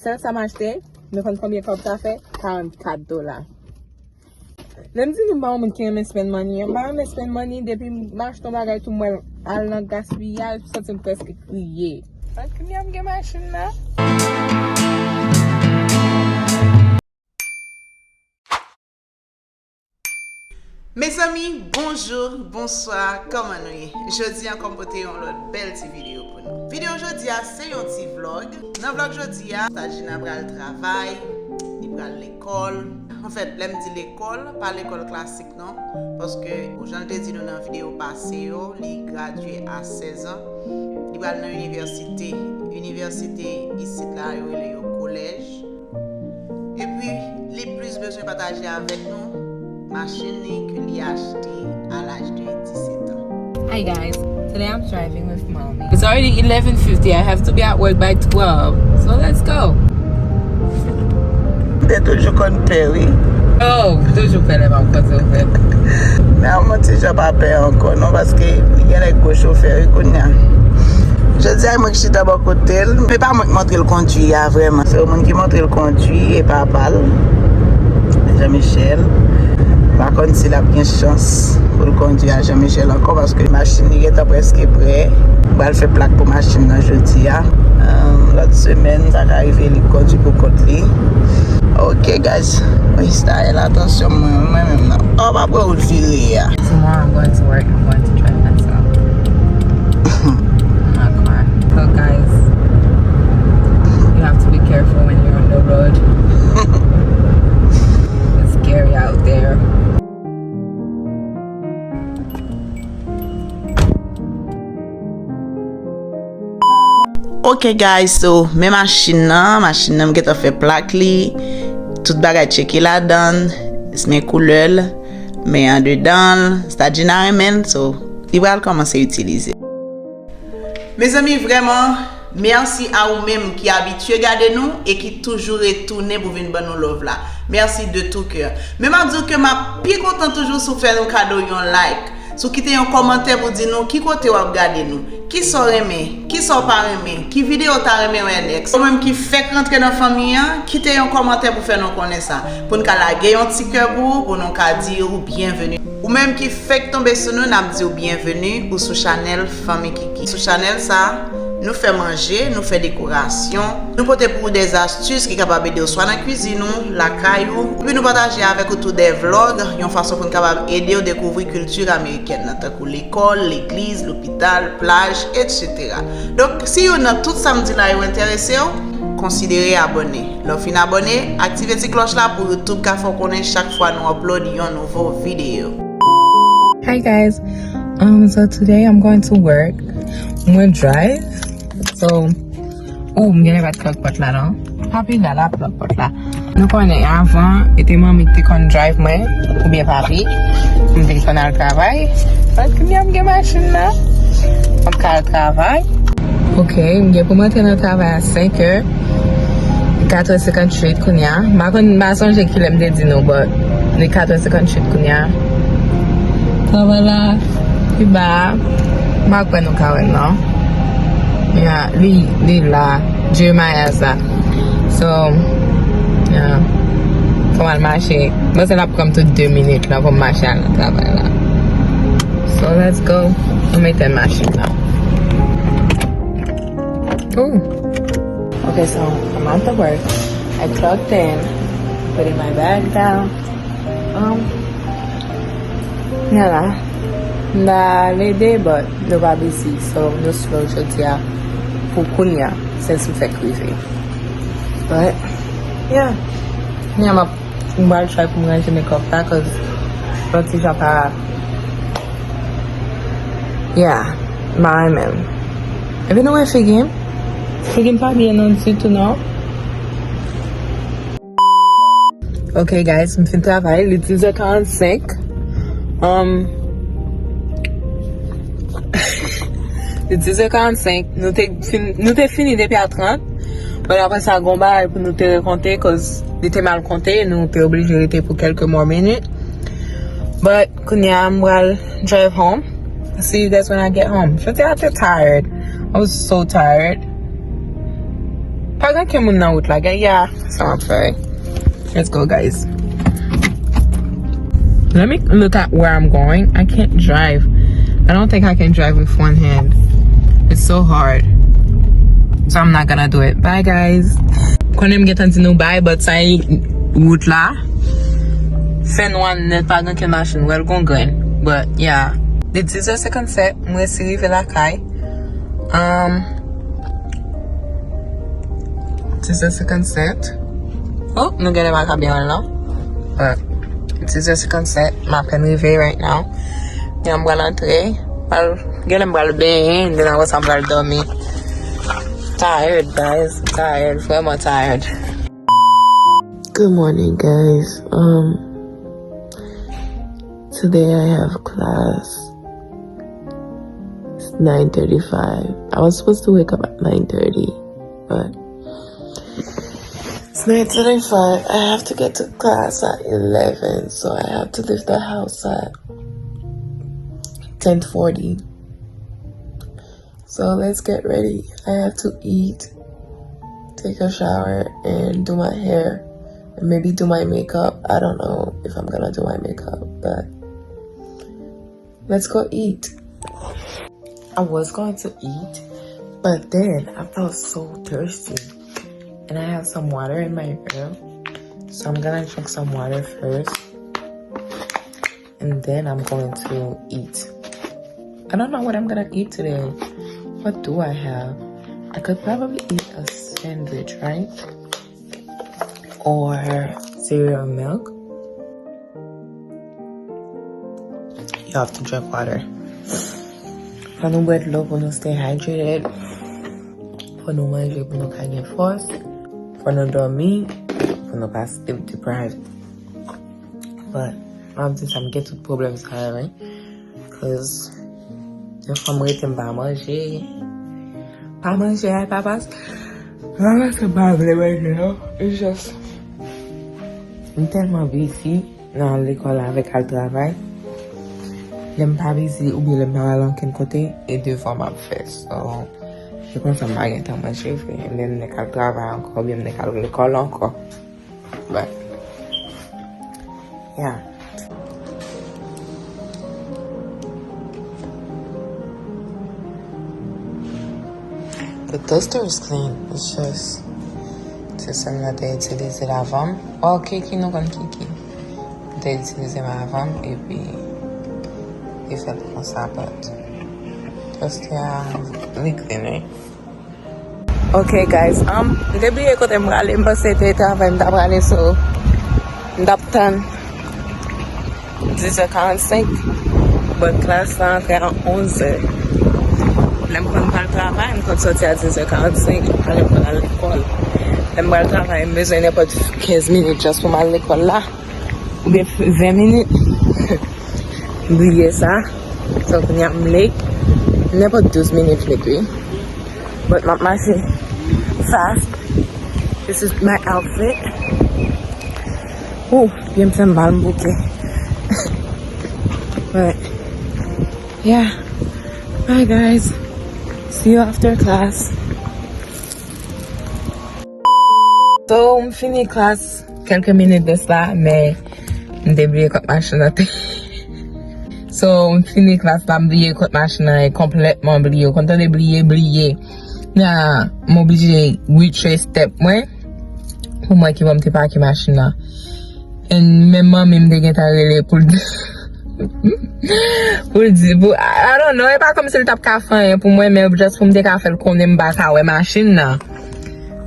seul ça m'a acheté. Me prendre combien comme ça fait? $44. Lem di nou ba ou moun ki eme spend money. Ba eme spend money depi march ton bagay tout mwen al nan gaspillage, soti m preske kriye. Pat ki mi am gen machin la. Mes amis, bonjour, bonsoir, comment nous y? Jeudi encore porter une belle petite vidéo pour nous. Vidéo aujourd'hui c'est un petit vlog. Dans le vlog aujourd'hui, Fatig pral travail, il pral l'école. En fait, l'aime dit l'école, pas l'école classique non, parce que j'en ai dit dans la vidéo passée, il gradué à 16 ans. Il pral dans l'université. Université ici là, il est au collège. Et puis, les plus besoin de partager avec nous machin que lui acheté à l'âge de 17 ans. Hi guys, today I'm driving with mommy. It's already 11:50. I have to be at work by 12. So let's go. T'es toujours qu'on paie, oui. Oh, toujours paie les banques en fait. Mais à moi, je pas paie encore, non, parce que il y a les chauffeurs qui connaissent. Je dis à moi que je suis d'abord côté, mais pas moi qui montre le conduit, vraiment. C'est moi qui montre le conduit et pas balle. Jean-Michel. Par contre, s'il a bien chance pour le conduire à Jean-Michel encore, parce que la machine est presque prête. On va faire plaque pour la machine aujourd'hui. L'autre semaine, ça va arriver, il conduit pour côté. Ok, guys. Oui, style, attention, moi-même. Oh, ma pauvre fille. Tomorrow I'm going to work. I'm going to drive myself. In my car. So guys, you have to be careful when you're on the road. It's scary out there. Ok guys, so mes machine nan get fait plaque li, tout bagay checké la dan, mes couleurs, mais en dedans, c'est-à-dire men, so il va commencer à utiliser. Mes amis, vraiment, merci à vous-même qui habitué à garder nous et qui toujours retourné pour venir nous love là. Merci de tout cœur. Mais je dis que ma plus content toujours sur faire un cadeau, un like. Si quitter un commentaire pour dire nous qui côté vous regardez nous, qui sont aimé, qui sont pas aimé, qui vidéo t'a aimé ou next, ou même qui fait rentrer dans la famille, quittez un commentaire pour faire nous connaître ça, pour nous laguer un petit cœur pour nous dire bienvenue. Ou même qui fait tomber sur nous, n'a dit bienvenue ou sur channel famille Kiki. Sur channel ça, nous fait manger, nous fait décoration, nous porter pour des astuces qui sont capables d'aider soit dans la cuisine, la caillou, puis nous partager avec autour des vlogs, une façon pour nous capable aider à découvrir la culture américaine, tant que l'école, l'église, l'hôpital, plage, etc. Donc, si vous avez tout samedi là vous intéressé, considérez abonner. Lorsque vous êtes abonné, activez la cloche là pour YouTube car faut qu'on ait chaque fois nous upload une nouvelle vidéo. Hi guys, so today I'm going to work. I'm going to drive. So, I'm going to get clock pot là, non? Papi là, la clock pot là. Nous connaissons avant, et maman qui qu'on drive moi, ou bien papi, je vais qu'on a le travail. Parce que j'ai une machine là. On a le travail. Ok, je vais monter dans le travail à 5h. 4h58 qu'on y a. Je ne sais pas si je vais dire non, mais les 4h58 qu'on y a. Travail là, puis bah, je ne sais pas si non. Yeah, li la, Jeremiah's la. So, yeah. Comment le marcher? Moi, c'est là pour comme tout 2 minutes là pour marcher à la travail là. So, let's go. On met la machine là. Ooh. Okay, so I'm out to work. I clocked in, putting my bag down. Yeah, la lady, but nobody sees, so no slow shot pour Kounia, since we fait criser. But, yeah. I'm going to try to manage my cup because but if I yeah, my man. Have you know where Figim? Figim pas bien non du tout, non? Okay guys, je finis le travail, il est 10h45. De 10h45, nous t'es fini depuis à 30. Mais après ça, Gomba pour nous te raconter, cause il était mal compté, nous t'es obligé de rester pour quelques more minutes. But, Kunya, I'm gonna drive home. I'll see you guys when I get home. Je suis tired. I was so tired. Pagan came on out like yeah, so I'm sorry. Let's go, guys. Let me look at where I'm going. I can't drive. I don't think I can drive with one hand. It's so hard. So I'm not gonna do it. Bye, guys. Quand I'm getting to know bye, but say route la. Fen one net pas gen machine. Well, going. But yeah, this is the second set. Mwen si rive la kay. This is the second set. Oh, nou gen ma kabyan now. But this is the second set. Ma pen rive right now. I'm gonna try. I'll get him ball bang, then I was some ball dummy. Tired, guys. Tired. Vrêman tired. Good morning, guys. Today I have class. It's 9:35. I was supposed to wake up at 9:30, but it's 9:35. I have to get to class at 11, so I have to leave the house at 10:40. So let's get ready. I have to eat, take a shower, and do my hair, and maybe do my makeup. I don't know if I'm gonna do my makeup, but let's go eat. I was going to eat, but then I felt so thirsty, and I have some water in my room, so I'm gonna drink some water first, and then I'm going to eat. I don't know what I'm gonna eat today. What do I have? I could probably eat a sandwich, right? Or cereal milk. You have to drink water. For nous boire de l'eau pour nous stay hydrated. For nous manger pour nous gagner force. For nous dormir. For nous pas sleep deprived. But I'm get to problems right? Because if I'm waiting by manger, papa's a problem right now. It's just I'm tellement busy dans l'école avec le travail. J'aime pas busy ou bien le mal en quel côté et devant ma fesse. So je pense que ça m'a été à manger et then l'école travail encore bien l'école encore. But yeah. The toaster is clean. It's just c'est seulement d'utiliser la vente. Oh, kiki, nous avons kiki. D'utiliser ma vente et puis il fait comme ça, but just clean. Okay, guys. Depuis que je me râle, je pense que c'était travail, je me râle sur d'aptan 10h45, but classe là fait à 11h. Je prends pas le travail, je peux sortir à 10h45, je prends à l'école. Je prends le travail, je besoin de 15 minutes juste pour aller à l'école là. Ou bien 20 minutes. Oubliez ça. So, quand I'm late, pas 12 minutes late. But my machine fast. This is my outfit. Oh, bien me sens mal bouquet. But yeah. Bye, guys. See you after class. So, on finit classe quelques minutes de cela, mais on débrouille comme machin. So, on finit classe, on oublié comme machin, complètement oublié. Quand on oublié, là, m'obligé retrace step, moi, pour moi qui va me parquer machin. Et même moi, même des gars pour I don't know, e pa kom se l tap ka fan pou mwen, men just pou mte ka fel konen mba sa we machin nan.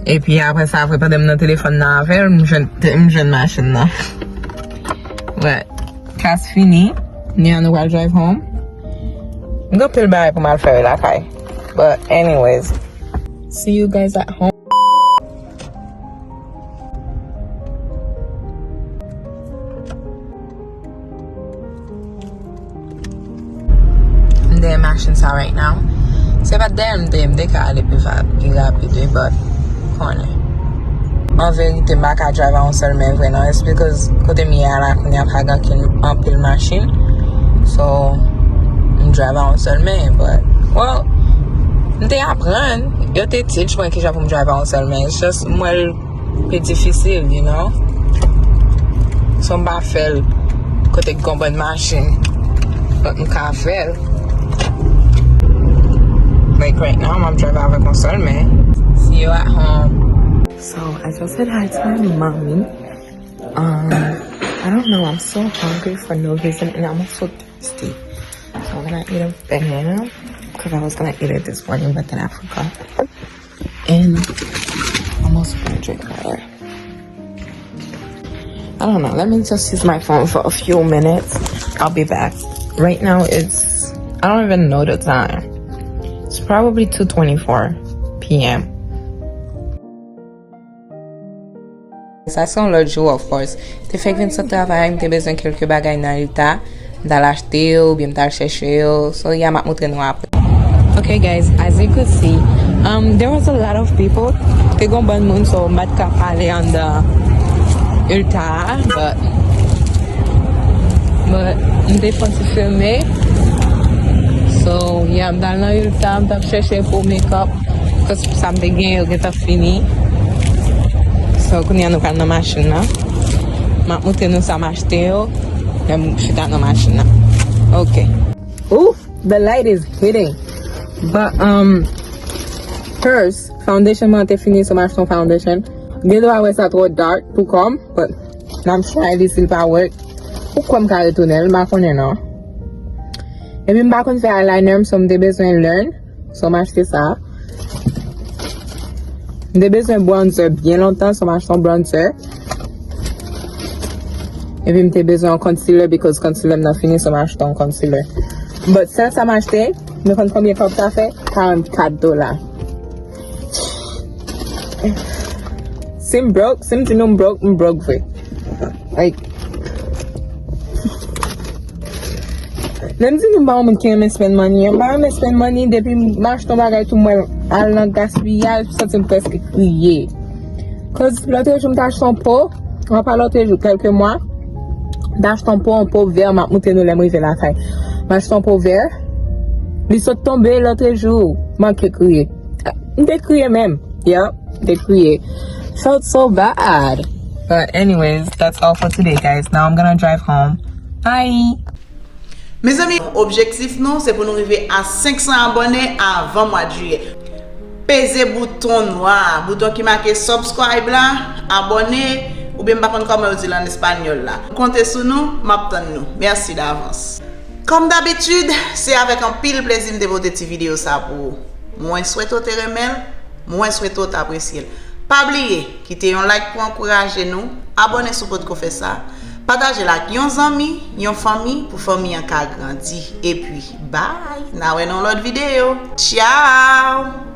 E pi apre sa apre pa dem nan telefon nan afer, m jen machin nan. But, class fini, ni an nou wal drive home. M go pil bay pou mal fere la kay. But anyways, see you guys at home. Their machines are right now. So if I them they can't live with but corner. En vérité, ma ka drive on seulement vraiment. It's because côté mi ala qu'on y a pas un pile machine. So I'm drive on seulement, but well, M'te apprendre. Yo te teach moi ki j'avou m'drive an seulement. It's just more pe difficile, you know. So m'ba fel kote kon bon machin. But m'ka fel. Like right now, I'm driving avec mon seulement. See you at home. So I just said hi to my mommy. I don't know, I'm so hungry for no reason and I'm also thirsty. So I'm gonna eat a banana because I was gonna eat it this morning but then I forgot. And I'm also gonna drink water. I don't know, let me just use my phone for a few minutes. I'll be back. Right now it's, I don't even know the time. It's probably 2:24 p.m. Ça c'est l'autre jour, of course. Te fèk vin sa travay, mte bezwen kelke bagay nan lita, dal achte ou bien dal cherche ou. So yeah, mak moutre nou apre. Okay guys, as you could see, there was a lot of people. Te gon bon moun so mat ka pale an the ulta, but mte fonsi filme. So yeah, m dal nan ulta, m tap cherche pou make-up, cause sa mte gen yo get up fini. So, kounya nou kal nan machin na. Mak moute nou sa m'achte yo. Dem chita nan machin na. Okay. Ooh, the light is hitting. But, first, foundation mwen te fini so m'ach ton foundation. Gen do a we sa tro dark pou kom, but nam try li sil pa work. Pou kom ka retonel, ma konen no. E mi mba kon fe eyeliner so mde bezwen learn. So m'achte sa. Mde bezwen bronzer bien longtemps, so m'ach ton bronzer. E pi mte bezwen concealer because concealer m'nan fini, so m'ach ton concealer. But sel sa m'achte, me kon kombien kop sa fe? $44. Sim broke, sim ti nou m'broke fe. Like, nem di nou ba ou mwen ki eme spend money. Mba eme spend money depi m'ach ton bagay tou mwen al nan gaspillage, soti m preske kriye. Cause l'autre jour m'tach ton pot, on pa l'autre jour, quelques mois, d'ach ton pot, un pot vert, m'a moute nou lem rive la fay. M'ach ton pot vert, li sot tombe l'autre jour, m'anke kriye. M'te kriye même, yeah, m'te kriye. Felt so bad. But anyways, that's all for today guys. Now I'm gonna drive home. Bye! Mes amis, objectif nous, c'est pour nous arriver à 500 abonnés avant mois de juillet. Pesez bouton noir, bouton qui marque subscribe là, abonner, ou bien pas comme on dit en espagnol là. Comptez sur nous, m'attend nous. Merci d'avance. Comme d'habitude, c'est avec un pile plaisir de voter cette vidéo ça pour moi souhaite te remercier, moi souhaite t'apprécier. Pas oublier, quitter un like pour encourager nous, abonner sur votre fait ça. Partagez la avec vos amis, vos famille pour famille en cas grandi. Et puis, bye. Now, dans l'autre vidéo. Ciao!